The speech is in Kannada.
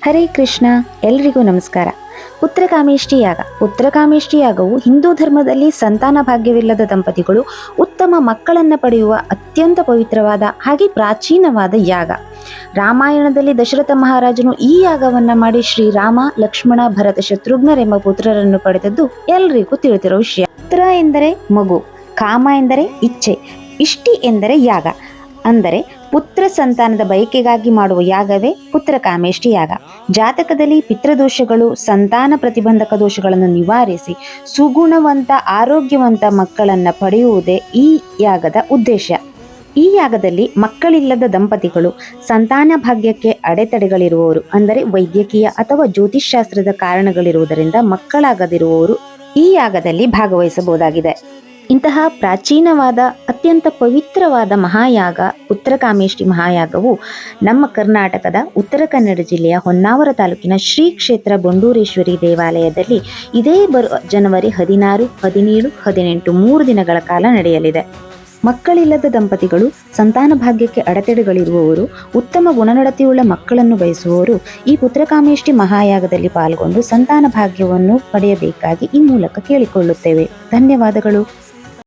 ಹರೇ ಕೃಷ್ಣ. ಎಲ್ರಿಗೂ ನಮಸ್ಕಾರ. ಪುತ್ರಕಾಮೇಷ್ಟಿ ಯಾಗ. ಪುತ್ರಕಾಮೇಷ್ಟಿ ಯಾಗವು ಹಿಂದೂ ಧರ್ಮದಲ್ಲಿ ಸಂತಾನ ಭಾಗ್ಯವಿಲ್ಲದ ದಂಪತಿಗಳು ಉತ್ತಮ ಮಕ್ಕಳನ್ನು ಪಡೆಯುವ ಅತ್ಯಂತ ಪವಿತ್ರವಾದ ಹಾಗೆ ಪ್ರಾಚೀನವಾದ ಯಾಗ. ರಾಮಾಯಣದಲ್ಲಿ ದಶರಥ ಮಹಾರಾಜನು ಈ ಯಾಗವನ್ನ ಮಾಡಿ ಶ್ರೀರಾಮ, ಲಕ್ಷ್ಮಣ, ಭರತ, ಶತ್ರುಘ್ನರೆಂಬ ಪುತ್ರರನ್ನು ಪಡೆದದ್ದು ಎಲ್ರಿಗೂ ತಿಳಿದಿರೋ ವಿಷಯ. ಪುತ್ರ ಎಂದರೆ ಮಗು, ಕಾಮ ಎಂದರೆ ಇಚ್ಛೆ, ಇಷ್ಟಿ ಎಂದರೆ ಯಾಗ. ಅಂದರೆ ಪುತ್ರ ಸಂತಾನದ ಬಯಕೆಗಾಗಿ ಮಾಡುವ ಯಾಗವೇ ಪುತ್ರಕಾಮೇಷ್ಟಿ ಯಾಗ. ಜಾತಕದಲ್ಲಿ ಪಿತೃದೋಷಗಳು, ಸಂತಾನ ಪ್ರತಿಬಂಧಕ ದೋಷಗಳನ್ನು ನಿವಾರಿಸಿ ಸುಗುಣವಂತ ಆರೋಗ್ಯವಂತ ಮಕ್ಕಳನ್ನು ಪಡೆಯುವುದೇ ಈ ಯಾಗದ ಉದ್ದೇಶ. ಈ ಯಾಗದಲ್ಲಿ ಮಕ್ಕಳಿಲ್ಲದ ದಂಪತಿಗಳು, ಸಂತಾನ ಭಾಗ್ಯಕ್ಕೆ ಅಡೆತಡೆಗಳಿರುವವರು, ಅಂದರೆ ವೈದ್ಯಕೀಯ ಅಥವಾ ಜ್ಯೋತಿಷ್ಶಾಸ್ತ್ರದ ಕಾರಣಗಳಿರುವುದರಿಂದ ಮಕ್ಕಳಾಗದಿರುವವರು ಈ ಯಾಗದಲ್ಲಿ ಭಾಗವಹಿಸಬಹುದಾಗಿದೆ. ಇಂತಹ ಪ್ರಾಚೀನವಾದ ಅತ್ಯಂತ ಪವಿತ್ರವಾದ ಮಹಾಯಾಗ ಪುತ್ರಕಾಮೇಷ್ಟಿ ಮಹಾಯಾಗವು ನಮ್ಮ ಕರ್ನಾಟಕದ ಉತ್ತರ ಕನ್ನಡ ಜಿಲ್ಲೆಯ ಹೊನ್ನಾವರ ತಾಲೂಕಿನ ಶ್ರೀ ಕ್ಷೇತ್ರ ಬೊಂಡೂರೇಶ್ವರಿ ದೇವಾಲಯದಲ್ಲಿ ಇದೇ ಜನವರಿ 16, 17, 18 3 ದಿನಗಳ ಕಾಲ ನಡೆಯಲಿದೆ. ಮಕ್ಕಳಿಲ್ಲದ ದಂಪತಿಗಳು, ಸಂತಾನ ಭಾಗ್ಯಕ್ಕೆ ಅಡೆತಡೆಗಳಿರುವವರು, ಉತ್ತಮ ಗುಣನಡತೆಯುಳ್ಳ ಮಕ್ಕಳನ್ನು ಬಯಸುವವರು ಈ ಪುತ್ರಕಾಮೇಷ್ಟಿ ಮಹಾಯಾಗದಲ್ಲಿ ಪಾಲ್ಗೊಂಡು ಸಂತಾನ ಭಾಗ್ಯವನ್ನು ಪಡೆಯಬೇಕಾಗಿ ಈ ಮೂಲಕ ಕೇಳಿಕೊಳ್ಳುತ್ತೇವೆ. ಧನ್ಯವಾದಗಳು.